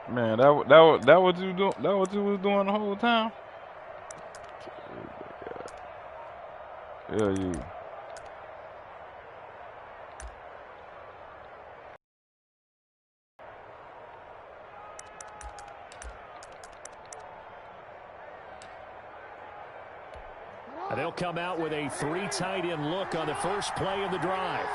Man, that what you do? That what you was doing the whole time? Yeah, you. And they'll come out with a 3 tight end look on the first play of the drive.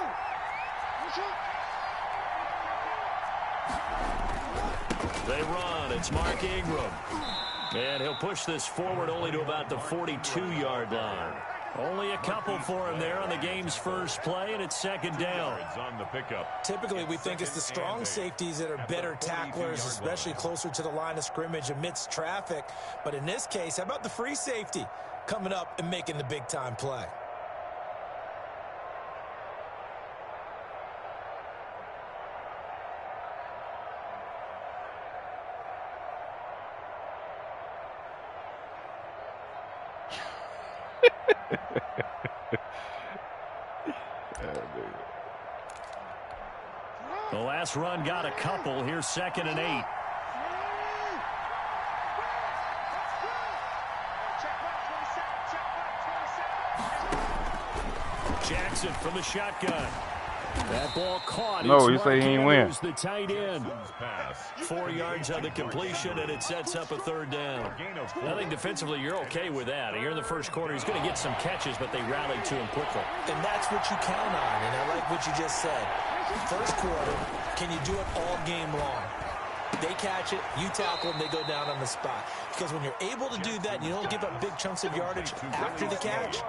They run. It's Mark Ingram. And he'll push this forward only to about the 42-yard line. Only a couple for him there on the game's first play, and it's second down. On the pickup. Typically, we think it's the strong safeties that are better tacklers, especially closer to the line of scrimmage amidst traffic. But in this case, how about the free safety coming up and making the big-time play? The last run got a couple. Here's 2nd and 8. Jackson from the shotgun. That ball caught. No, you say he ain't win. The tight end. 4 yards on the completion, and it sets up a 3rd down. I think defensively you're okay with that. Here in the first quarter, he's going to get some catches, but they rallied to him quickly. And that's what you count on, and I like what you just said. First quarter, can you do it all game long? They catch it, you tackle them, they go down on the spot. Because when you're able to do that, and you don't give up big chunks of yardage after the catch,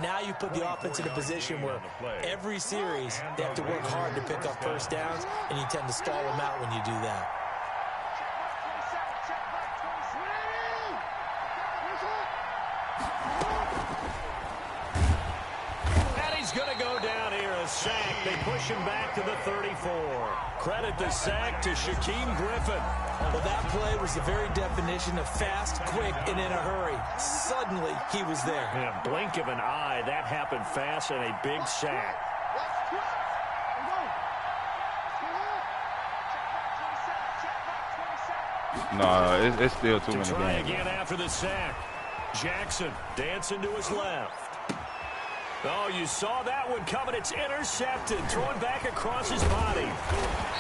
now you put the offense in a position where every series they have to work hard to pick up first downs, and you tend to stall them out when you do that. And he's going to go down here, a sack. They push him back to the 34. Credit the sack to Shaquem Griffin. Well, that play was the very definition of fast, quick, and in a hurry. Suddenly, he was there. In a blink of an eye, that happened fast and a big sack. No, it's still too many Try games. again after the sack. Jackson dancing to his left. Oh, you saw that one coming. It's intercepted. Thrown back across his body.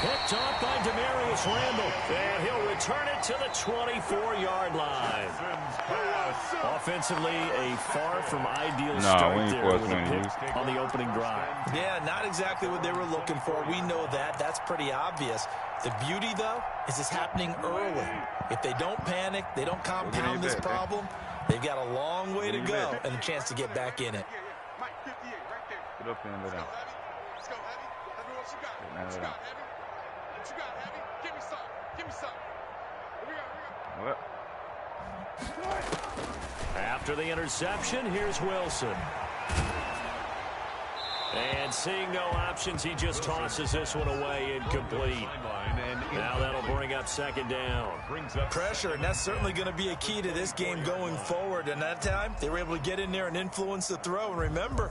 Picked off by Demarius Randall. And he'll return it to the 24-yard line. Offensively, a far from ideal start there with a pick on the opening drive. Yeah, not exactly what they were looking for. We know that. That's pretty obvious. The beauty, though, is it's happening early. If they don't panic, they don't compound this problem, they've got a long way to go and a chance to get back in it. Get up there and let out. Let's go, Heavy. Heavy, what you got? What you got, Heavy? What you got, Heavy? Give me some. Give me some. Here we go. After the interception, here's Wilson. And seeing no options, he just tosses this one away incomplete. Now that'll bring up 2nd down. Pressure, and that's certainly going to be a key to this game going forward. And that time, they were able to get in there and influence the throw. And remember,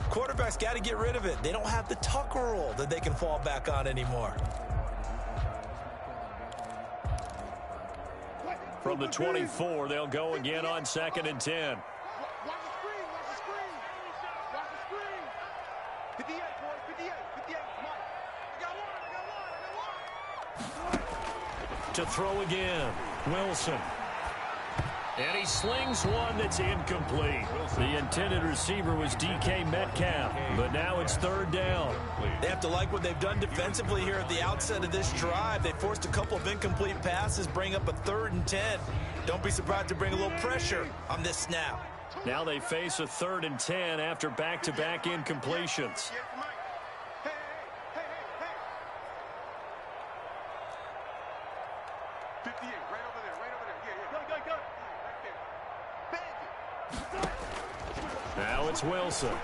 quarterbacks got to get rid of it. They don't have the tuck roll that they can fall back on anymore. From the 24, they'll go again on 2nd and 10. Watch the screen. Watch the screen. Watch the screen. 58, boy. 58. 58. Come on. I got one. To throw again, Wilson. And he slings one that's incomplete. The intended receiver was DK Metcalf, but now it's 3rd down. They have to like what they've done defensively here at the outset of this drive. They forced a couple of incomplete passes, bring up a 3rd and 10. Don't be surprised to bring a little pressure on this snap. Now they face a 3rd and 10 after back-to-back incompletions. 58, right over there, right over there. Yeah, go. Right there. Bang it. Now it's Wilson.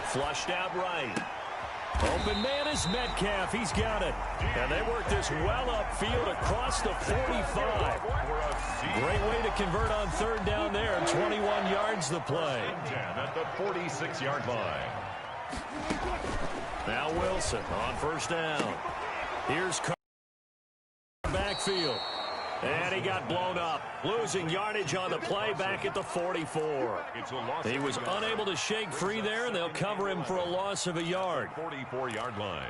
Flushed out right. Open man is Metcalf. He's got it. And they work this well upfield across the 45. Great way to convert on 3rd down there. 21 yards the play. At the 46-yard line. Now Wilson on 1st down. Here's back backfield. And he got blown up, losing yardage on the play back at the 44. He was unable to shake free there, and they'll cover him for a loss of a yard. 44-yard line.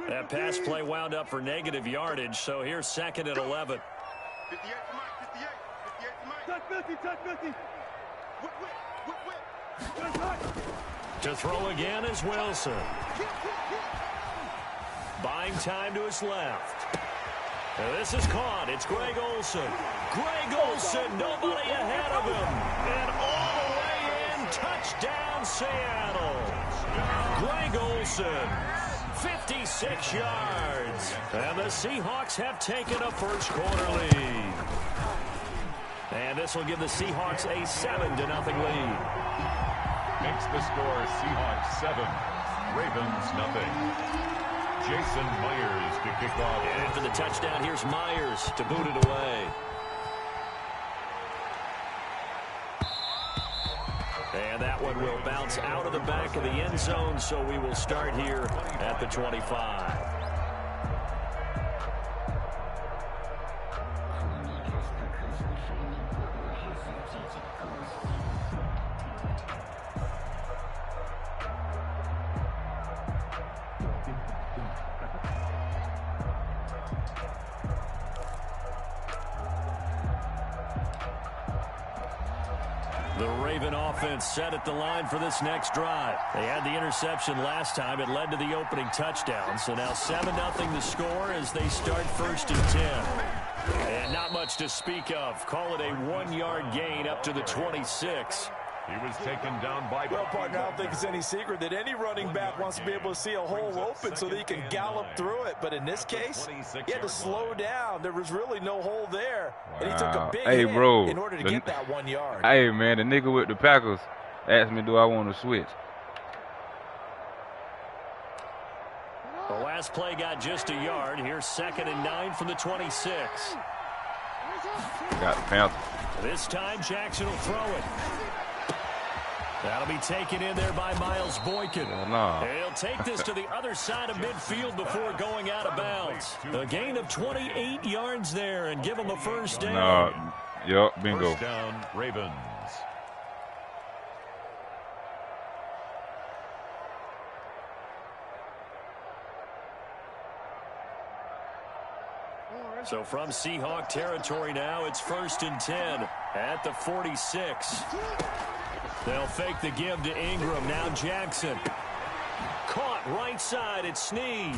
That pass play wound up for negative yardage, so here's 2nd and 11. 58 to Mike, 58. 58 to Mike. Touch 50, touch 50. To throw again is Wilson. Buying time to his left. And this is caught. It's Greg Olsen. Greg Olsen, nobody ahead of him. And all the way in, touchdown Seattle. Greg Olsen, 56 yards. And the Seahawks have taken a first quarter lead. And this will give the Seahawks a 7-0 lead. Makes the score Seahawks 7, Ravens 0. Jason Myers to kick off. And after the touchdown, here's Myers to boot it away. And that one will bounce out of the back of the end zone, so we will start here at the 25. The Raven offense set at the line for this next drive. They had the interception last time. It led to the opening touchdown. So now 7-0 the score as they start 1st and 10. And not much to speak of. Call it a 1-yard gain up to the 26. He was taken down by... Well, partner, I don't think it's any secret that any running back wants to be able to see a hole open so that he can gallop through it. But in this case, he had to slow down. There was really no hole there. And he took a big hit in order to get that 1 yard. Hey, man, the nigga with the Packers asked me, do I want to switch? The last play got just a yard. Here's 2nd and 9 from the 26. Got the Panthers. This time, Jackson will throw it. That'll be taken in there by Miles Boykin. He'll take this to the other side of midfield before going out of bounds. A gain of 28 yards there and give him a first down. Yup, bingo. First down, Ravens. So from Seahawk territory now, it's 1st and 10 at the 46. They'll fake the give to Ingram. Now Jackson. Caught right side. It's Snead.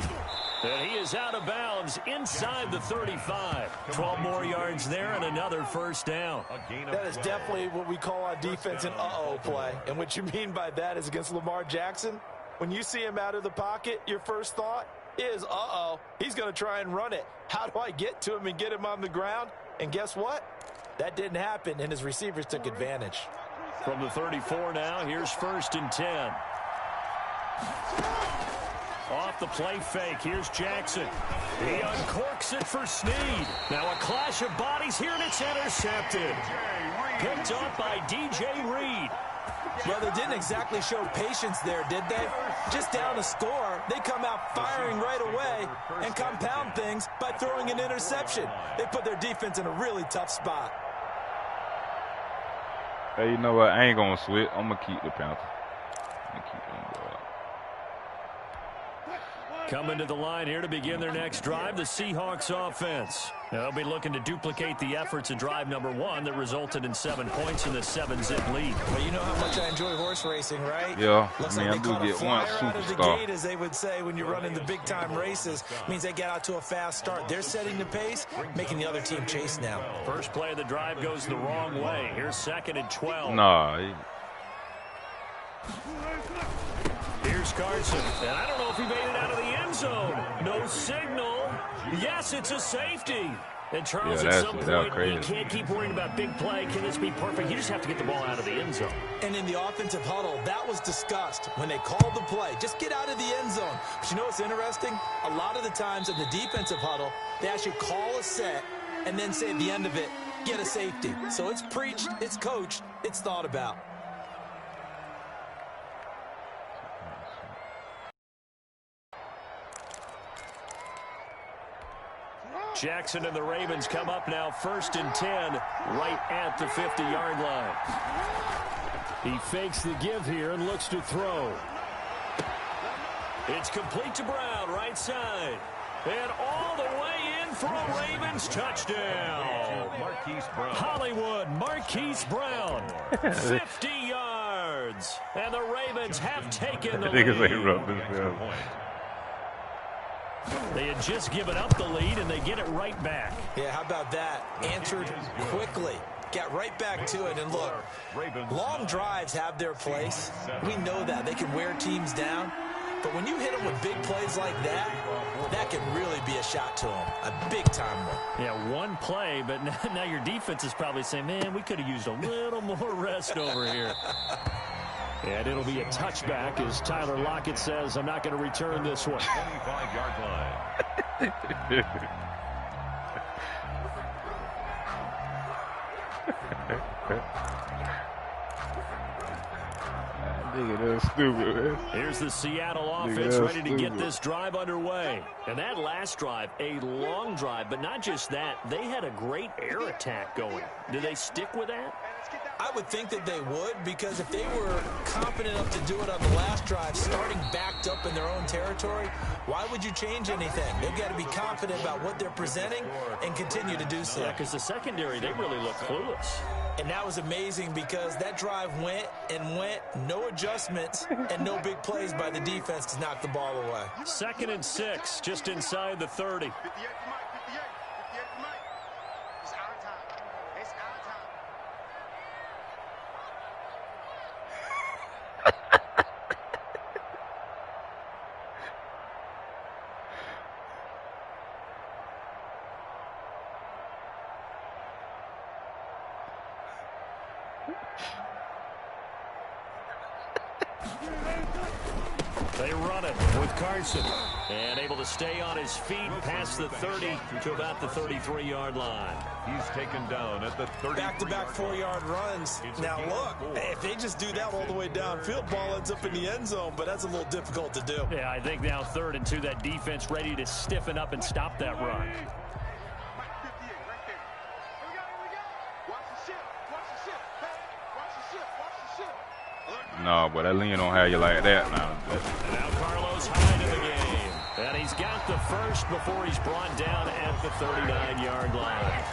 And he is out of bounds inside the 35. 12 more yards there and another first down. That is definitely what we call on defense an uh-oh play. And what you mean by that is against Lamar Jackson, when you see him out of the pocket, your first thought is, uh-oh, he's going to try and run it. How do I get to him and get him on the ground? And guess what? That didn't happen, and his receivers took advantage. From the 34 now, here's 1st and 10. Off the play fake, here's Jackson. He uncorks it for Snead. Now a clash of bodies here, and it's intercepted. Picked up by D.J. Reed. Well, they didn't exactly show patience there, did they? Just down a score, they come out firing right away and compound things by throwing an interception. They put their defense in a really tough spot. Hey, you know what? I ain't going to switch. I'm going to keep the Panthers. I'm going to keep them going. Coming to the line here to begin their next drive, the Seahawks offense. Now, they'll be looking to duplicate the efforts of drive number 1 that resulted in 7 points in the 7-zip lead. Well, you know how much I enjoy horse racing, right? Yeah, Looks I mean, like they I caught do a get one flyer out of the superstar. gate, as they would say when you're running the big-time races. Means they get out to a fast start. They're setting the pace, making the other team chase now. First play of the drive goes the wrong way. Here's 2nd and 12. Nah. Here's Carson, and I don't know if he made it out of the end zone. No signal. Yes, it's a safety. And Charles, at some point, you can't keep worrying about big play. Can this be perfect? You just have to get the ball out of the end zone. And in the offensive huddle, that was discussed when they called the play. Just get out of the end zone. But you know what's interesting? A lot of the times in the defensive huddle, they actually call a set and then say at the end of it, get a safety. So it's preached, it's coached, it's thought about. Jackson and the Ravens come up now 1st and 10 right at the 50-yard line. He fakes the give here and looks to throw. It's complete to Brown, right side. And all the way in for a Ravens touchdown. Hollywood Marquise Brown, 50 yards. And the Ravens have taken the lead. They had just given up the lead, and they get it right back. Yeah, how about that? Answered quickly. Got right back to it. And look, long drives have their place. We know that. They can wear teams down. But when you hit them with big plays like that, that can really be a shot to them. A big-time one. Yeah, one play, but now your defense is probably saying, man, we could have used a little more rest over here. And it'll be a touchback as Tyler Lockett says, I'm not going to return this one. 25-yard line. Nigga, that's stupid, man. Here's the Seattle offense ready to get this drive underway. And that last drive, a long drive, but not just that. They had a great air attack going. Do they stick with that? I would think that they would, because if they were confident enough to do it on the last drive, starting backed up in their own territory, why would you change anything? They've got to be confident about what they're presenting and continue to do so. Yeah, because the secondary, they really look clueless. And that was amazing because that drive went and went, no adjustments, and no big plays by the defense to knock the ball away. 2nd and 6, just inside the 30. 58 to Mike, 58 to Mike. It's our time. It's our time. They run it with Carson. And able to stay on his feet past the 30 to about the 33-yard line. He's taken down at the 30. Back-to-back 4-yard runs. Now, look, if they just do that all the way downfield, ball ends up in the end zone, but that's a little difficult to do. Yeah, I think now 3rd and 2, that defense ready to stiffen up and stop that run. Mike 58 right there. Here we go. Watch the ship. Watch the ship. Hey, watch the ship. Watch the ship. No, but that lean don't have you like that now. And now Carlos Hyde in the game. And he's got the first before he's brought down at the 39-yard line.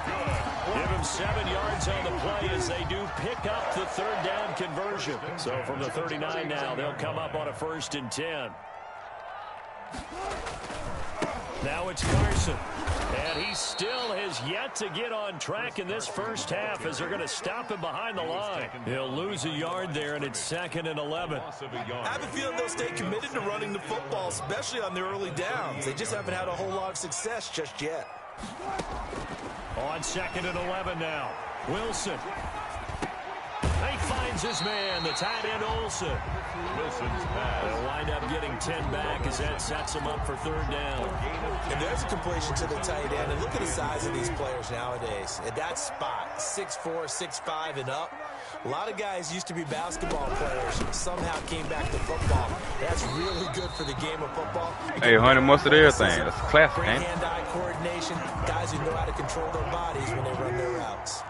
Give him 7 yards on the play as they do pick up the 3rd down conversion. So from the 39 now, they'll come up on a 1st and 10. Now it's Carson. And he still has yet to get on track in this first half as they're going to stop him behind the line. He'll lose a yard there, and it's 2nd and 11. I have a feeling they'll stay committed to running the football, especially on the early downs. They just haven't had a whole lot of success just yet. On 2nd and 11 now. Wilson. He finds his man, the tight end Olsen. Wilson's pass. They'll wind up getting 10 back as that sets him up for 3rd down. And there's a completion to the tight end. And look at the size of these players nowadays. At that spot, 6'4", 6'5", and up. A lot of guys used to be basketball players, somehow came back to football. That's really good for the game of football. Hey, Hunter, most of everything. That's classic, Great man. hand-eye coordination. Guys who know how to control their bodies when they run their routes.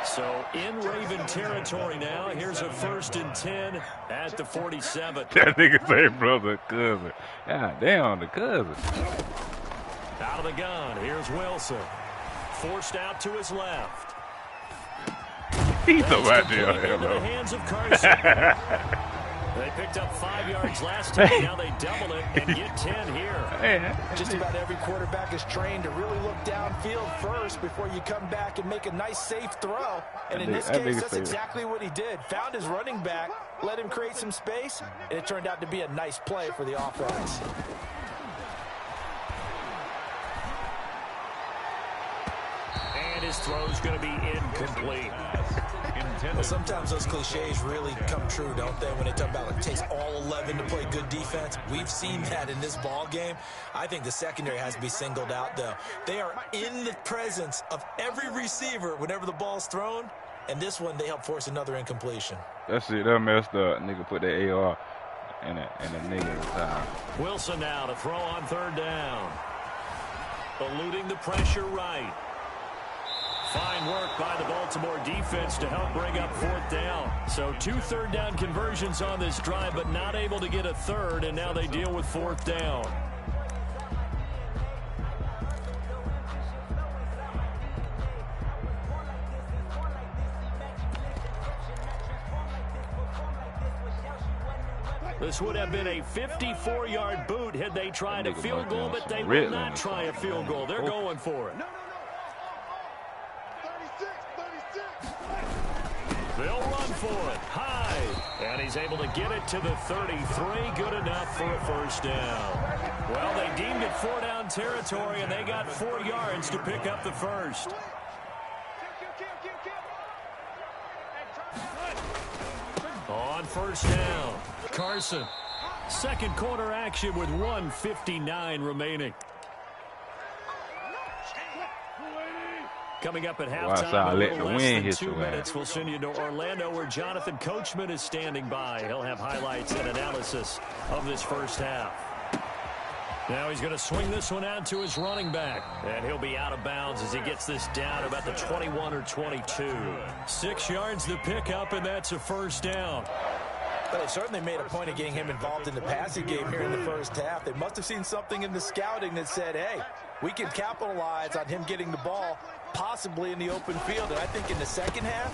So in Raven territory now. Here's a 1st and 10 at the 47. That nigga say brother, cousin. God damn, the cousin. Out of the gun. Here's Wilson. Forced out to his left. He's so right Into the there, hands of Carson. They picked up 5 yards last time. Now they double it and get 10 here. Just about every quarterback is trained to really look downfield first before you come back and make a nice, safe throw. And in this case, that's exactly what he did. Found his running back, let him create some space, and it turned out to be a nice play for the offense. And his throw's going to be incomplete. Well, sometimes those cliches really come true, don't they? When they talk about like, it takes all 11 to play good defense. We've seen that in this ball game. I think the secondary has to be singled out, though. They are in the presence of every receiver whenever the ball's thrown. And this one, they help force another incompletion. That shit, that messed up. Nigga put that AR in a nigga time. Wilson now to throw on 3rd down. eluding the pressure right. Fine work by the Baltimore defense to help bring up 4th down. So 2 third-down conversions on this drive, but not able to get a third, and now they deal with 4th down. This would have been a 54-yard boot had they tried a field goal, but they will not try a field goal. They're going for it. They'll run for it. High. And he's able to get it to the 33. Good enough for a first down. Well, they deemed it 4-down territory, and they got 4 yards to pick up the first. On first down, Carson. Second quarter action with 1:59 remaining. Coming up at halftime, a little less than 2 minutes. We'll send you to Orlando, where Jonathan Coachman is standing by. He'll have highlights and analysis of this first half. Now he's going to swing this one out to his running back. And he'll be out of bounds as he gets this down about the 21 or 22. 6 yards to pick up, and that's a first down. But they certainly made a point of getting him involved in the passing game here in the first half. They must have seen something in the scouting that said, hey, we can capitalize on him getting the ball possibly in the open field. And I think in the second half,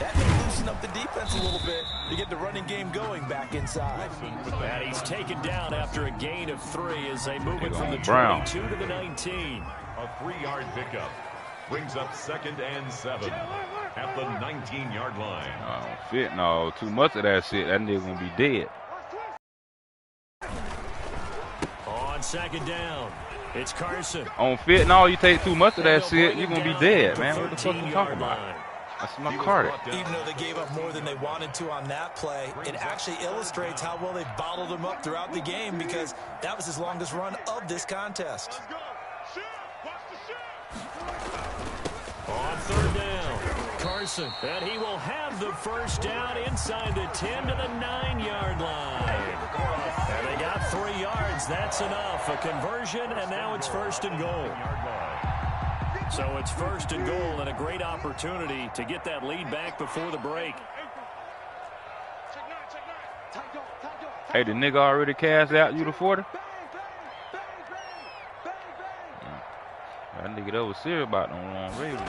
that may loosen up the defense a little bit to get the running game going back inside. And he's taken down after a gain of 3 as they move it from the 22 to the 19. A 3-yard pickup brings up 2nd and 7 at the 19-yard line. No, too much of that shit. That nigga gonna be dead. On 2nd down, it's Carson. On fit, no, you take too much of that shit, you're gonna be dead, man. What the fuck you talking about? That's my card. Even though they gave up more than they wanted to on that play, it actually illustrates how well they bottled him up throughout the game, because that was his longest run of this contest. On 3rd down, Carson, and he will have the first down inside the 10 to the 9-yard line. And they got 3 yards. That's enough. A conversion, and now it's 1st and goal. So it's 1st and goal, and a great opportunity to get that lead back before the break. Hey, the nigga already cashed out you the 40? That nigga that was serious about them Ravens.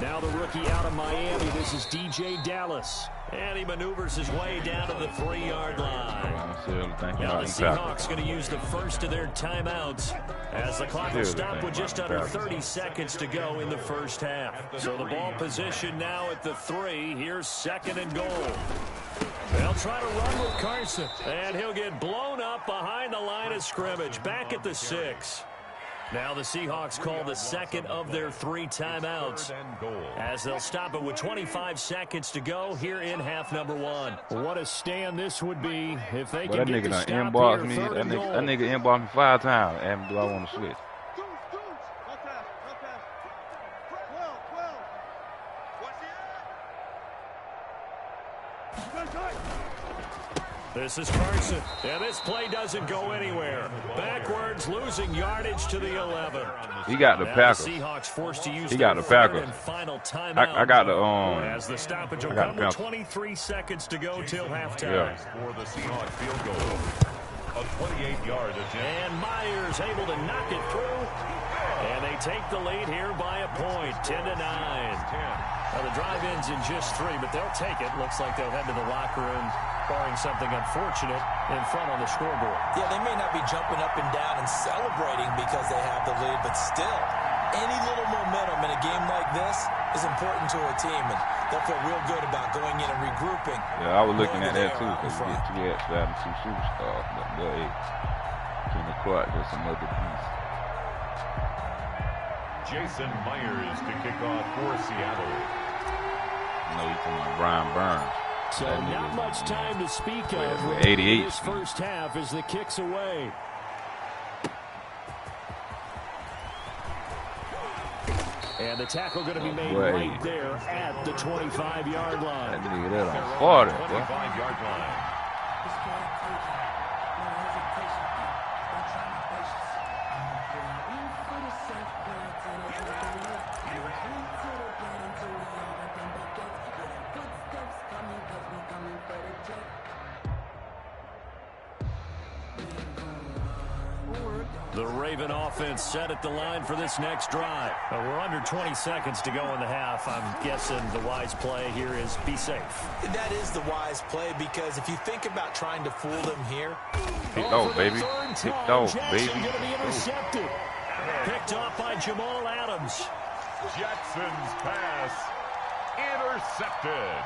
Now the rookie out of Miami. This is DJ Dallas. And he maneuvers his way down to the 3-yard line. Now the Seahawks going to use the first of their timeouts as the clock will stop with just under 30 seconds to go in the first half. So the ball position now at the 3. Here's 2nd and goal. They'll try to run with Carson. And he'll get blown up behind the line of scrimmage. Back at the 6. Now the Seahawks call the second of their 3 timeouts as they'll stop it with 25 seconds to go here in half number 1. What a stand this would be if they can get the stop here. That nigga inboxed me 5 times. And do I want to switch? This is Carson, and this play doesn't go anywhere. Backwards, losing yardage to the 11. He got the Packers. The Seahawks forced to use he got the Packers. Final timeout. I got the as the stoppage will come with 23 seconds to go till halftime. For the Seahawks field goal, a 28-yard attempt. And Myers able to knock it through, and they take the lead here by a point, 10-9. Now the drive ends in just 3, but they'll take it. Looks like they'll head to the locker room, barring something unfortunate in front on the scoreboard. Yeah, they may not be jumping up and down and celebrating because they have the lead, but still, any little momentum in a game like this is important to a team, and they'll feel real good about going in and regrouping. Yeah, I was looking at that too, because you get 2 X out of 2 superstars, but hey, in the court, there's some other piece. Jason Myers to kick off for Seattle. No, he's talking about Brian Burns. So not much time to speak of. 88. This first half as the kicks away. And the tackle going to be made right there at the 25-yard line. That nigga that on 40. 25-yard line. The Raven offense set at the line for this next drive. We're under 20 seconds to go in the half. I'm guessing the wise play here is be safe. That is the wise play, because if you think about trying to fool them here. Picked off, baby. Picked off, baby. Jackson going to be intercepted. Picked off by Jamal Adams. Jackson's pass intercepted.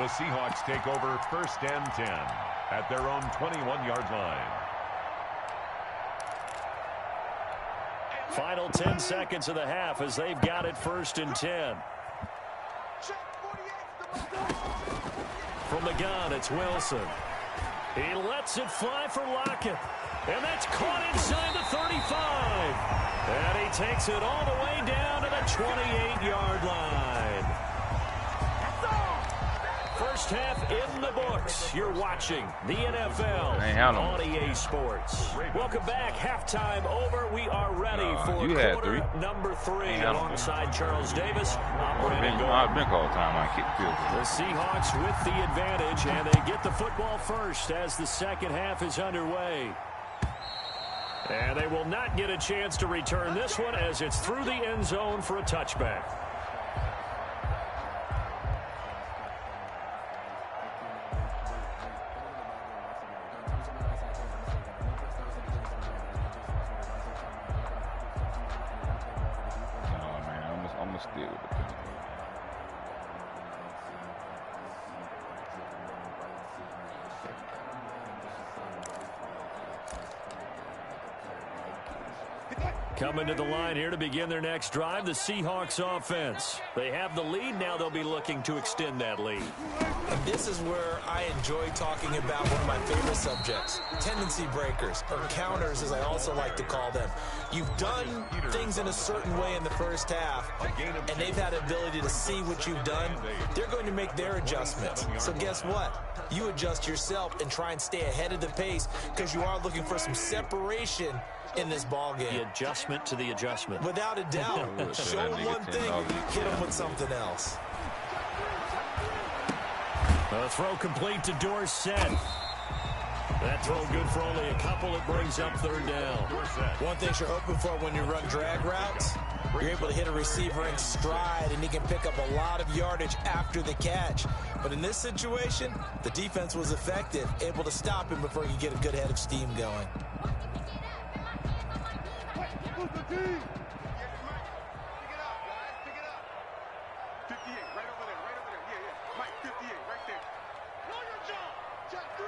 The Seahawks take over 1st and 10 at their own 21-yard line. Final 10 seconds of the half as they've got it 1st and 10. From the gun, it's Wilson. He lets it fly for Lockett. And that's caught inside the 35. And he takes it all the way down to the 28-yard line. First half in the books. You're watching the NFL on EA Sports. Welcome back. Halftime over. We are ready for quarter number 3 alongside Charles Davis. I've been called time. I kick field. The Seahawks with the advantage, and they get the football first as the second half is underway. And they will not get a chance to return this one as it's through the end zone for a touchback. Coming to the line here to begin their next drive, the Seahawks offense. They have the lead. Now they'll be looking to extend that lead. And this is where I enjoy talking about one of my favorite subjects, tendency breakers, or counters as I also like to call them. You've done things in a certain way in the first half, and they've had the ability to see what you've done. They're going to make their adjustments. So guess what? You adjust yourself and try and stay ahead of the pace, because you are looking for some separation in this ball game. The adjustment to the adjustment. Without a doubt. Show them one thing, hit them with something else. A throw complete to Dorsett. That throw good for only a couple. It brings up 3rd down. One thing you're open for when you run drag routes, you're able to hit a receiver in stride, and he can pick up a lot of yardage after the catch. But in this situation, the defense was effective, able to stop him before he could get a good head of steam going. Pick it up, guys. Pick it up. 58, right over there, right over there. Yeah. Mike, 58, right there. Know your job. Check 3.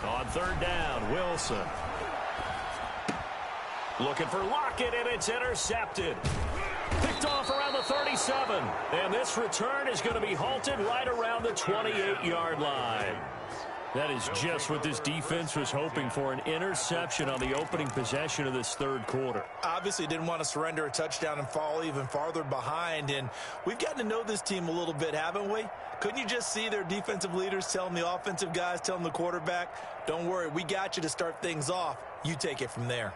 On 3rd down, Wilson. Looking for Lockett, and it's intercepted. Picked off around the 37. And this return is going to be halted right around the 28-yard line. That is just what this defense was hoping for, an interception on the opening possession of this 3rd quarter. Obviously didn't want to surrender a touchdown and fall even farther behind, and we've gotten to know this team a little bit, haven't we? Couldn't you just see their defensive leaders telling the offensive guys, telling the quarterback, don't worry, we got you to start things off. You take it from there.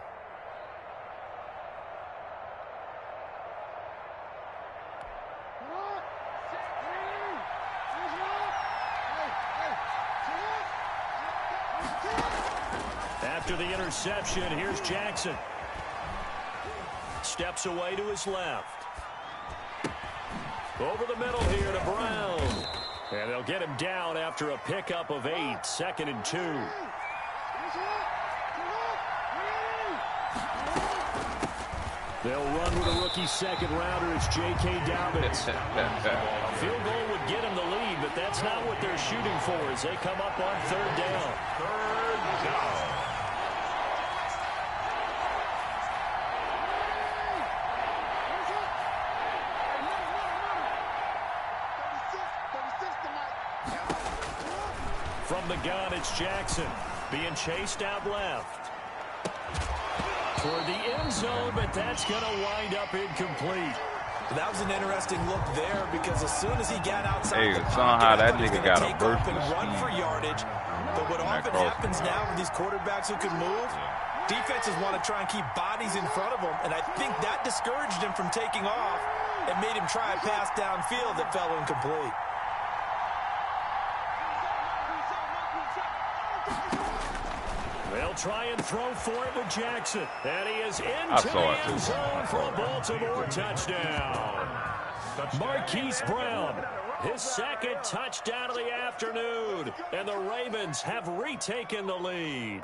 After the interception, here's Jackson. Steps away to his left. Over the middle here to Brown. And they'll get him down after a pickup of 8, 2nd and 2. They'll run with a rookie 2nd rounder. It's J.K. Dobbins. A field goal would get him the lead, but that's not what they're shooting for as they come up on 3rd down. 3rd down. From the gun, it's Jackson being chased out left. Toward the end zone, but that's going to wind up incomplete. That was an interesting look there, because as soon as he got outside the pocket, somehow that nigga got a burst and run for yardage. But what often happens now with these quarterbacks who can move, defenses want to try and keep bodies in front of them, and I think that discouraged him from taking off and made him try a pass downfield that fell incomplete. They'll try and throw for it with Jackson. And he is into the end zone for a Baltimore touchdown. Marquise Brown, his second touchdown of the afternoon. And the Ravens have retaken the lead.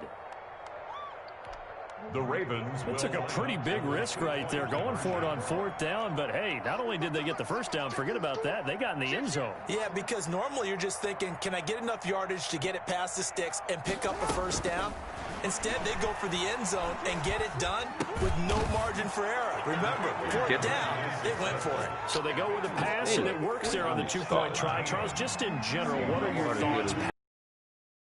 The Ravens It took a pretty big risk right there going for it on 4th down. But, hey, not only did they get the first down, forget about that, they got in the end zone. Yeah, because normally you're just thinking, can I get enough yardage to get it past the sticks and pick up a first down? Instead, they go for the end zone and get it done with no margin for error. Remember, 4th down, they went for it. So they go with the pass, and it works there on the two-point try. Charles, just in general, what are your thoughts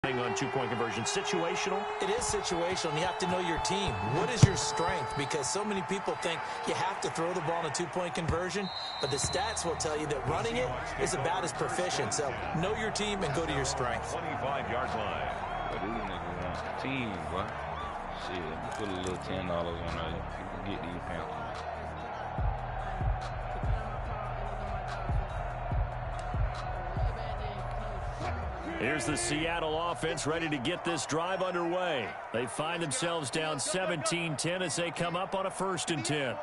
on two-point conversion? Situational? It is situational, and you have to know your team. What is your strength? Because so many people think you have to throw the ball in a two-point conversion, but the stats will tell you that running it is about as proficient. So know your team and go to your strength. 25-yard line. But these niggas want the team, boy. Shit, put a little $10 on there. You can get these Panthers. Here's the Seattle offense ready to get this drive underway. They find themselves down 17-10 as they come up on a 1st and 10. Yeah,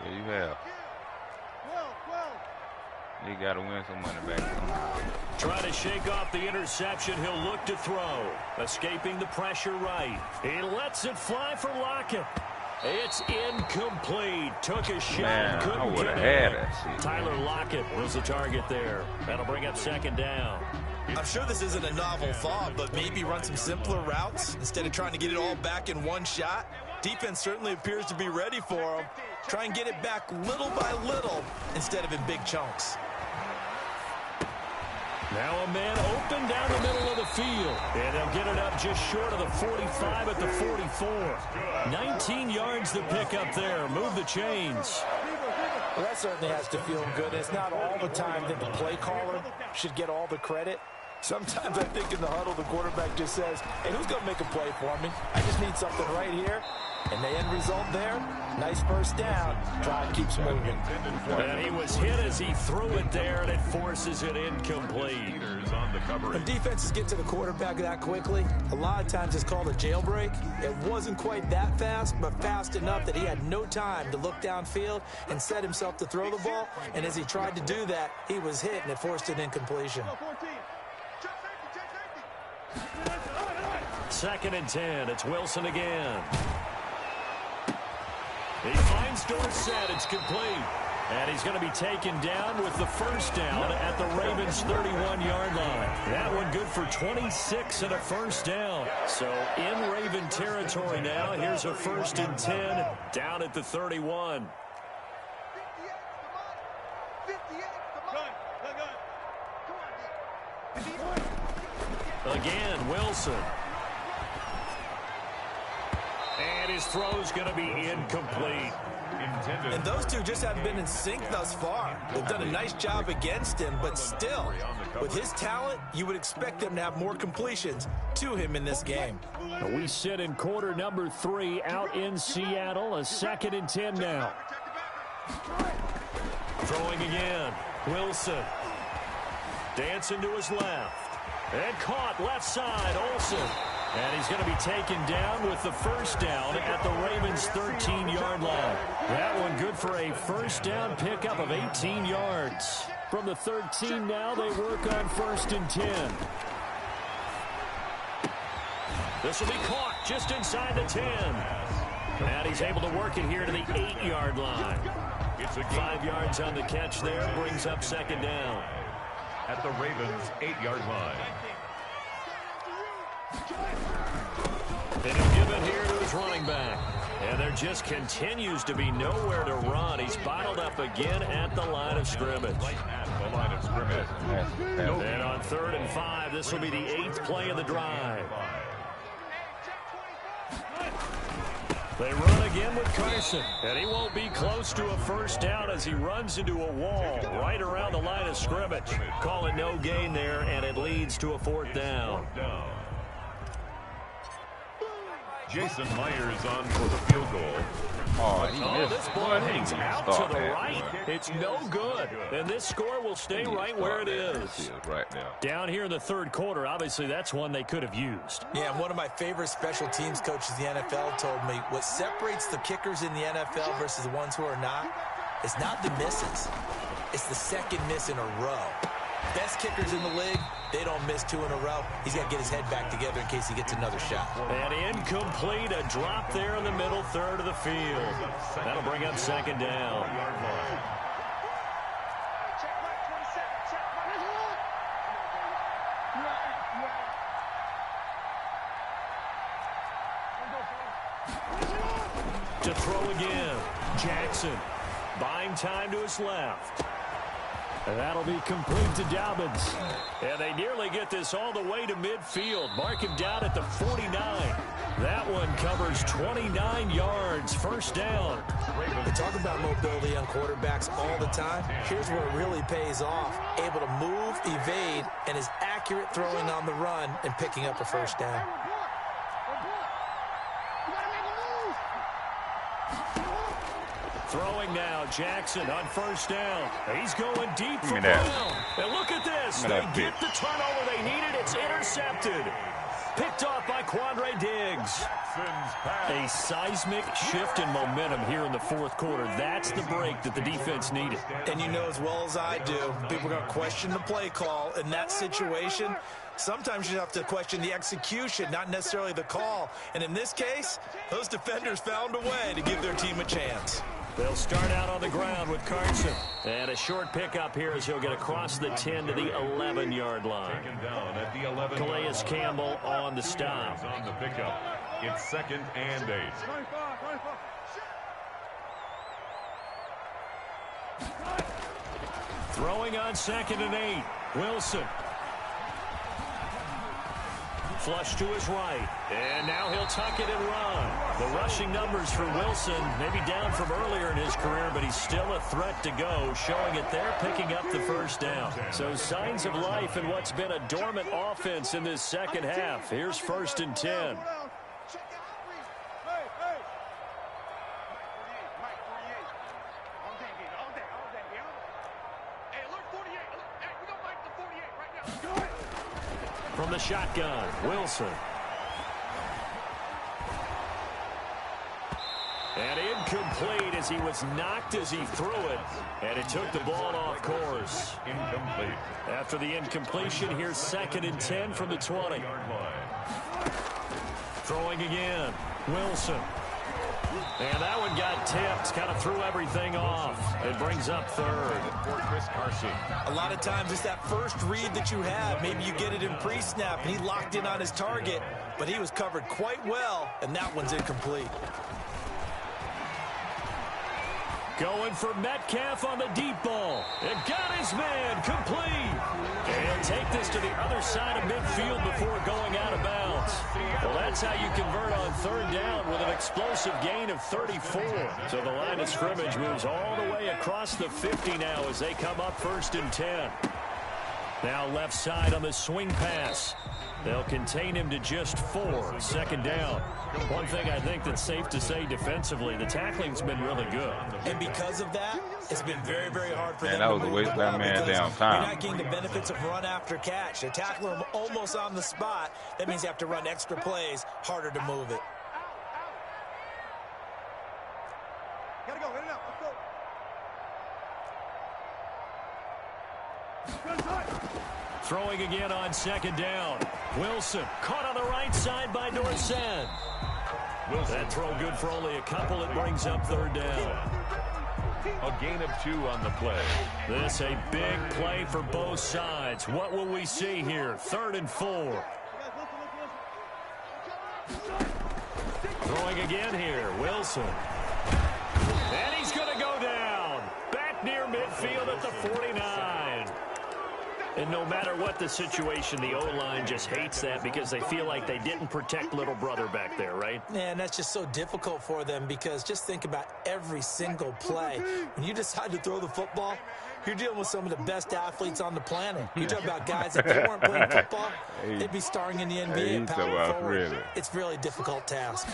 Yeah, you have. You got to win some money back. Trying to shake off the interception. He'll look to throw. Escaping the pressure right. He lets it fly for Lockett. It's incomplete. Took a shot. Man, couldn't I would have get had it. that shit. Tyler Lockett was the target there. That'll bring up 2nd down. I'm sure this isn't a novel thought, but maybe run some simpler routes instead of trying to get it all back in one shot. Defense certainly appears to be ready for them. Try and get it back little by little instead of in big chunks. Now a man open down the middle of the field. And they'll get it up just short of the 45 at the 44. 19 yards to pick up there. Move the chains. Well, that certainly has to feel good. It's not all the time that the play caller should get all the credit. Sometimes I think in the huddle, the quarterback just says, hey, who's going to make a play for me? I just need something right here. And the end result there, nice first down. Drive keeps moving. And he was hit as he threw it there, and it forces it incomplete. When defenses get to the quarterback that quickly, a lot of times it's called a jailbreak. It wasn't quite that fast, but fast enough that he had no time to look downfield and set himself to throw the ball. And as he tried to do that, he was hit, and it forced an incompletion. 2nd and 10. It's Wilson again. He finds Dorsett. It's complete. And he's going to be taken down with the first down at the Ravens' 31-yard line. That one good for 26 and a first down. So in Raven territory now. Here's a 1st and 10 down at the 31. Again, Wilson. And his throw's going to be incomplete. And those two just haven't been in sync thus far. They've done a nice job against him, but still, with his talent, you would expect them to have more completions to him in this game. We sit in quarter number 3 out in Seattle. A 2nd and 10 now. Throwing again. Wilson. Dancing to his left. And caught left side, Olsen. And he's going to be taken down with the first down at the Ravens' 13-yard line. That one good for a first down pickup of 18 yards. From the 13 now, they work on 1st and 10. This will be caught just inside the 10. And he's able to work it here to the 8-yard line. 5 yards on the catch there, brings up 2nd down. At the Ravens' 8-yard line. And he'll give it here to his running back. And there just continues to be nowhere to run. He's bottled up again at the line of scrimmage. The line of scrimmage. And on 3rd and 5, this will be the 8th play of the drive. They run again with Carson. And he won't be close to a first down as he runs into a wall right around the line of scrimmage. Call it no gain there, and it leads to a 4th down. Jason Myers on for the field goal. Oh, he Oh, missed. this ball Boy, he hangs didn't out start to the that, right. boy. It's no good. And this score will stay right where it is. Right now. Down here in the third quarter, obviously that's one they could have used. Yeah, and one of my favorite special teams coaches in the NFL told me what separates the kickers in the NFL versus the ones who are not is not the misses. It's the second miss in a row. Best kickers in the league, they don't miss 2 in a row. He's got to get his head back together in case he gets another shot. And incomplete, a drop there in the middle third of the field. That'll bring up second down. To throw again, Jackson. Buying time to his left. And that'll be complete to Dobbins. And they nearly get this all the way to midfield. Mark him down at the 49. That one covers 29 yards. First down. We talk about mobility on quarterbacks all the time. Here's where it really pays off. Able to move, evade, and is accurate throwing on the run and picking up a first down. Throwing now, Jackson on first down. He's going deep for Brown. And look at this. They get the turnover they needed. It's intercepted. Picked off by Quandre Diggs. A seismic shift in momentum here in the fourth quarter. That's the break that the defense needed. And you know as well as I do, people are going to question the play call in that situation. Sometimes you have to question the execution, not necessarily the call. And in this case, those defenders found a way to give their team a chance. They'll start out on the ground with Carson. And a short pickup here as he'll get across the 10 to the 11-yard line. Calais Campbell on the stop. On the pickup. It's 2nd and 8. Throwing on 2nd and 8. Wilson. Flush to his right. And now he'll tuck it and run. The rushing numbers for Wilson, maybe down from earlier in his career, but he's still a threat to go, showing it there, picking up the first down. So signs of life in what's been a dormant offense in this second half. Here's 1st and 10. From the shotgun, Wilson. And incomplete as he was knocked as he threw it. And it took the ball off course. Incomplete. After the incompletion, here's 2nd and 10 from the 20. Throwing again, Wilson. And that one got tipped, kind of threw everything off. It brings up 3rd. For Chris Carson. A lot of times it's that first read that you have. Maybe you get it in pre-snap, and he locked in on his target, but he was covered quite well, and that one's incomplete. Going for Metcalf on the deep ball. It got his man complete. And take this to the other side of midfield before going out of bounds. Well, that's how you convert on 3rd down with an explosive gain of 34. So the line of scrimmage moves all the way across the 50 now as they come up 1st and 10. Now left side on the swing pass. They'll contain him to just 4. 2nd down. One thing I think that's safe to say defensively, the tackling's been really good. And because of that, it's been very, very hard for them that to was a move waste the ball of that man because downtown. you're not getting the benefits of run after catch. They tackle him almost on the spot. That means you have to run extra plays, harder to move it. Gotta go, in and out, let's go. Throwing again on 2nd down. Wilson caught on the right side by Dorsett. That throw good for only a couple. It brings up 3rd down. A gain of 2 on the play. This a big play for both sides. What will we see here? 3rd and 4. Throwing again here. Wilson. And he's going to go down. Back near midfield at the 49. And no matter what the situation, the O-line just hates that because they feel like they didn't protect little brother back there, right? Yeah, and that's just so difficult for them because just think about every single play. When you decide to throw the football, you're dealing with some of the best athletes on the planet. You talk about guys, if they weren't playing football, they'd be starring in the NBA at power forward. It's really a difficult task.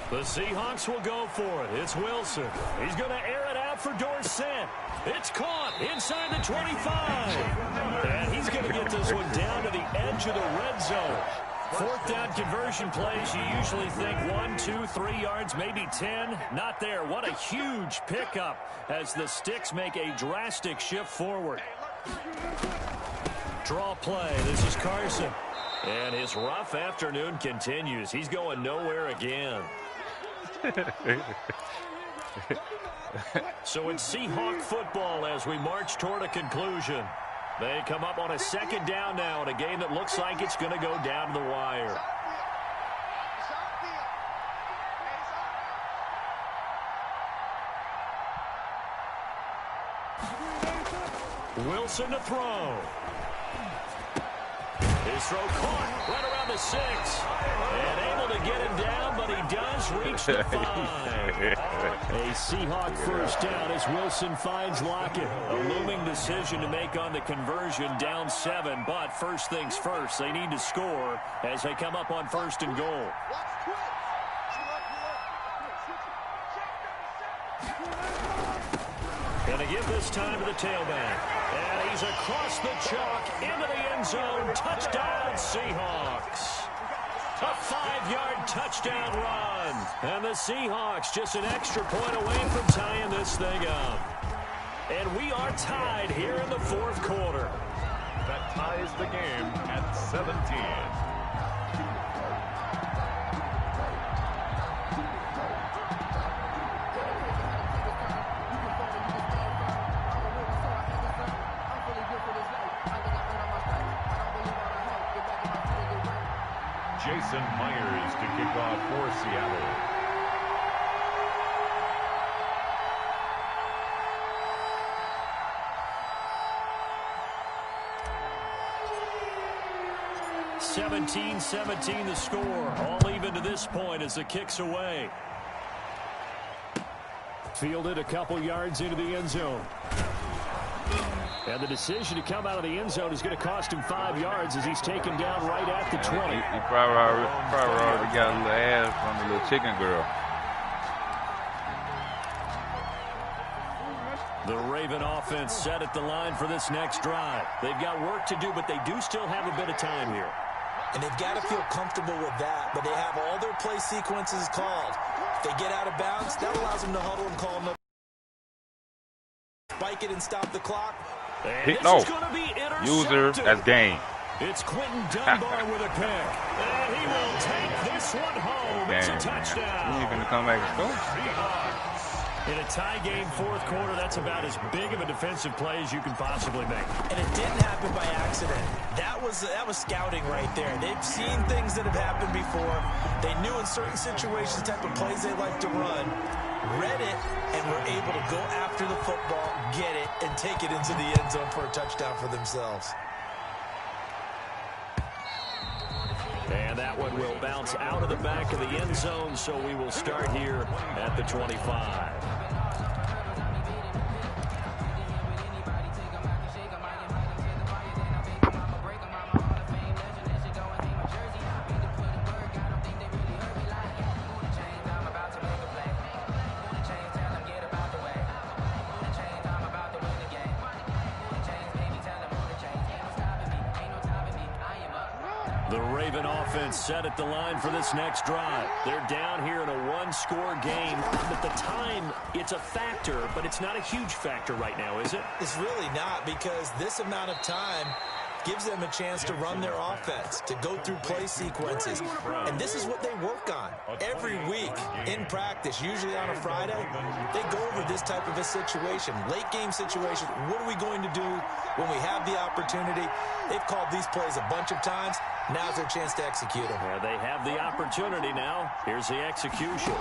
The Seahawks will go for it. It's Wilson. He's going to air it out for Dorsett. It's caught inside the 25. And he's going to get this one down to the edge of the red zone. Fourth down conversion plays, you usually think 1, 2, 3 yards, maybe 10. Not there. What a huge pickup as the Sticks make a drastic shift forward. Draw play. This is Carson. And his rough afternoon continues. He's going nowhere again. So it's Seahawk football as we march toward a conclusion. They come up on a second down now in a game that looks like it's going to go down to the wire. Wilson to throw. His throw caught right around the 6. And able to get him down, but he does reach the 5. A Seahawk first down as Wilson finds Lockett. A looming decision to make on the conversion, down 7. But first things first, they need to score as they come up on 1st and goal. Gonna give this time to the tailback. And he's across the chalk into the end zone. Touchdown, Seahawks. A 5-yard touchdown run. And the Seahawks just an extra point away from tying this thing up. And we are tied here in the 4th quarter. That ties the game at 17. Jason Myers to kick off for Seattle. (17-17) the score. All even to this point as the kick's away. Fielded a couple yards into the end zone. And the decision to come out of the end zone is going to cost him 5 yards as he's taken down right at the 20. He probably already got a little ass from the little chicken girl. The Raven offense set at the line for this next drive. They've got work to do, but they do still have a bit of time here. And they've got to feel comfortable with that, but they have all their play sequences called. If they get out of bounds, that allows them to huddle and call them. Spike it and stop the clock. User as game. It's Quentin Dunbar with a pick. And he will take this one home. It's a touchdown. He's going to come back and score. In a tie game, 4th quarter, that's about as big of a defensive play as you can possibly make. And it didn't happen by accident. That was scouting right there. They've seen things that have happened before. They knew in certain situations the type of plays they like to run. Read it, and were able to go after the football, get it, and take it into the end zone for a touchdown for themselves. And that one will bounce out of the back of the end zone, so we will start here at the 25. The Raven offense set at the line for this next drive. They're down here in a one-score game. But the time, it's a factor, but it's not a huge factor right now, is it? It's really not, because this amount of time gives them a chance to run their offense, to go through play sequences. And this is what they work on every week in practice, usually on a Friday. They go over this type of a situation, late game situation. What are we going to do when we have the opportunity? They've called these plays a bunch of times. Now's their chance to execute them. Yeah, they have the opportunity now. Here's the execution.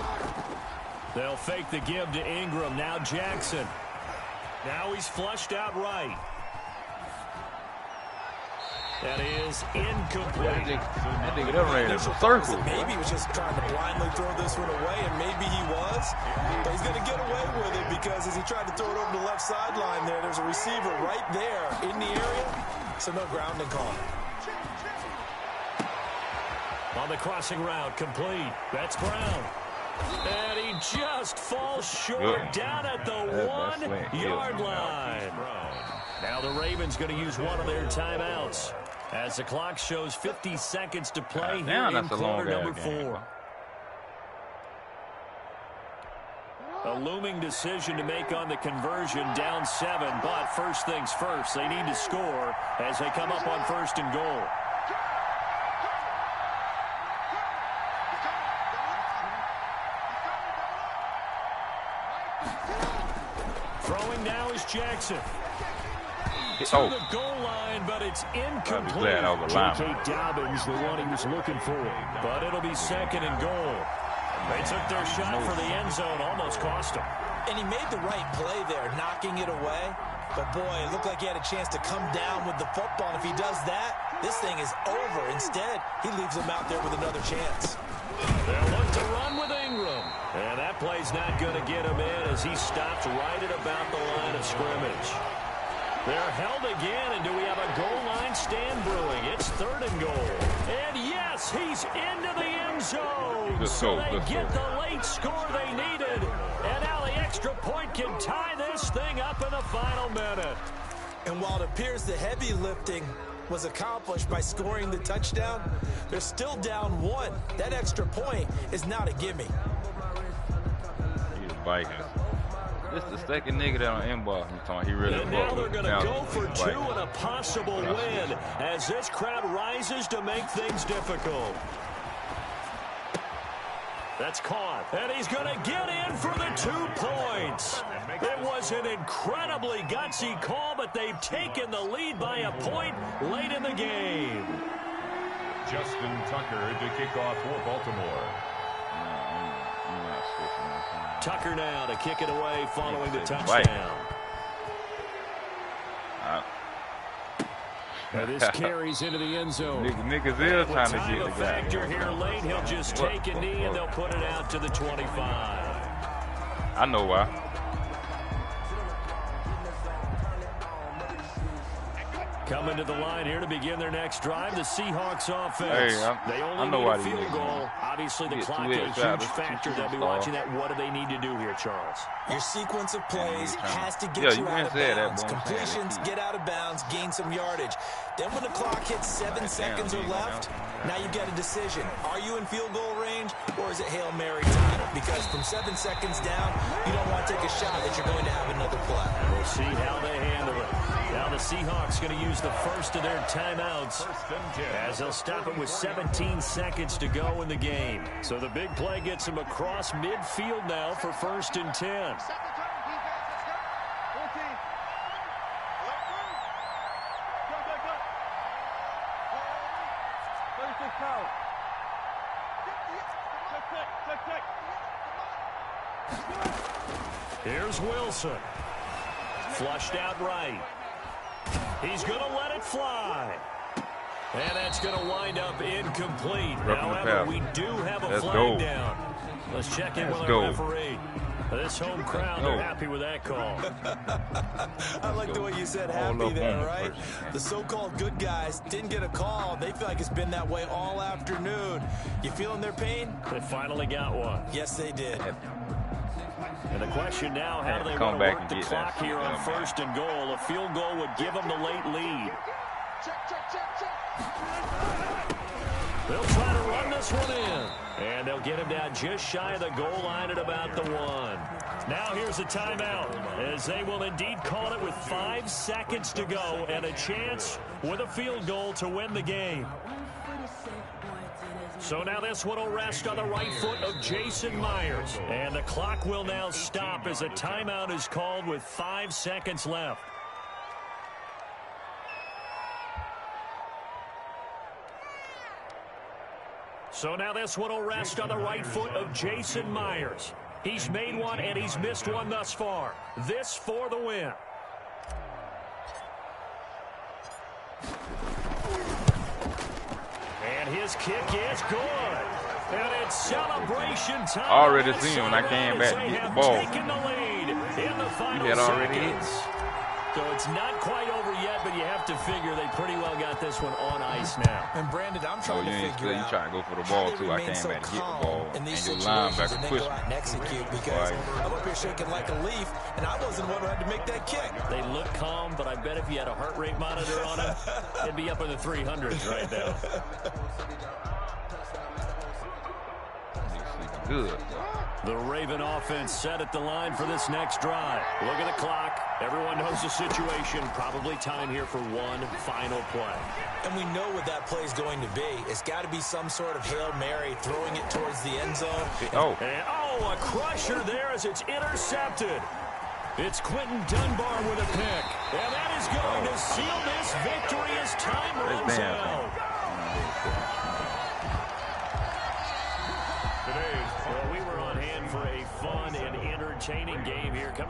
They'll fake the give to Ingram. Now Jackson. Now he's flushed out right. That is incomplete. That nigga that ran in a circle. Maybe he was just trying to blindly throw this one away, and maybe he was. But he's going to get away with it because as he tried to throw it over the left sideline there's a receiver right there in the area. So no grounding call. On the crossing route, complete. That's Brown. And he just falls short down at the 1-yard line. Now the Ravens going to use one of their timeouts as the clock shows 50 seconds to play here in quarter number 4. A looming decision to make on the conversion, down 7, but first things first, they need to score as they come up on 1st and goal. Throwing now is Jackson. To the goal line, but it's incomplete. J.K. Dobbins, the one he was looking for. But it'll be 2nd and goal. They took their shot for the end zone, almost cost him. And he made the right play there, knocking it away. But, boy, it looked like he had a chance to come down with the football. And if he does that, this thing is over. Instead, he leaves him out there with another chance. They'll look to run with Ingram. And that play's not going to get him in as he stops right at about the line of scrimmage. They're held again, and do we have a goal line stand brewing? It's 3rd and goal. And yes, he's into the end zone. So they get the late score they needed. And now the extra point can tie this thing up in the final minute. And while it appears the heavy lifting was accomplished by scoring the touchdown, they're still down 1. That extra point is not a gimme. He's biting. This is the 2nd nigga that on inbox. He really. And now they're going to go for 2 and a possible win as this crowd rises to make things difficult. That's caught. And he's going to get in for the 2 points. It was an incredibly gutsy call, but they've taken the lead by a point late in the game. Justin Tucker to kick off for Baltimore. Tucker now to kick it away following the touchdown. Now this carries into the end zone. Niggas is trying to get the guy. Factor here late, he'll just take a knee and they'll put it out to the 25. I know why. Coming to the line here to begin their next drive, the Seahawks offense. Hey, they only need a field goal. Obviously, the clock is a huge factor. They'll be watching that. What do they need to do here, Charles? Your sequence of plays has to get you out of bounds. Completions, get out of bounds, gain some yardage. Then when the clock hits 7 seconds or left, now you get a decision. Are you in field goal range, or is it Hail Mary time? Because from 7 seconds down, you don't want to take a shot that you're going to have another play. We'll see how they handle it. Now the Seahawks going to use the first of their timeouts as they'll stop it with 17 seconds to go in the game. So the big play gets them across midfield now for 1st and 10. Here's Wilson. Flushed out right. He's going to let it fly. And that's going to wind up incomplete. However, we do have a flag down. Let's check in with our referee. This home crowd, they're happy with that call. I like the way you said happy there, right? The so-called good guys didn't get a call. They feel like it's been that way all afternoon. You feeling their pain? They finally got one. Yes, they did. And the question now, how do they want to work the clock here on 1st and goal? A field goal would give them the late lead. They'll try to run this one in. And they'll get him down just shy of the goal line at about the 1. Now here's a timeout as they will indeed call it with 5 seconds to go and a chance with a field goal to win the game. So now this one will rest on the right foot of Jason Myers. And the clock will now stop as a timeout is called with 5 seconds left. So now this one will rest on the right foot of Jason Myers. He's made one and he's missed one thus far. This for the win. his kick is good. And it's celebration time. Already seen when I came back to get the ball. Taking the lead in the final had already seconds. So it's not quite over yet, but you have to figure they pretty well got this one on ice now. And Brandon, I'm trying to figure out. You trying to go for the ball too. I came back to get the ball, and your linebacker pushed me. And execute because I'm up here shaking like a leaf, and I wasn't the one who had to make that kick. They look calm, but I bet if you had a heart rate monitor on him, it'd be up in the 300s right now. Good. The Raven offense set at the line for this next drive. Look at the clock. Everyone knows the situation. Probably time here for one final play. And we know what that play is going to be. It's got to be some sort of Hail Mary, throwing it towards the end zone. A crusher there as it's intercepted. It's Quentin Dunbar with a pick. And that is going to seal this victory as time runs out. Well, we were on hand for a fun and entertaining game here.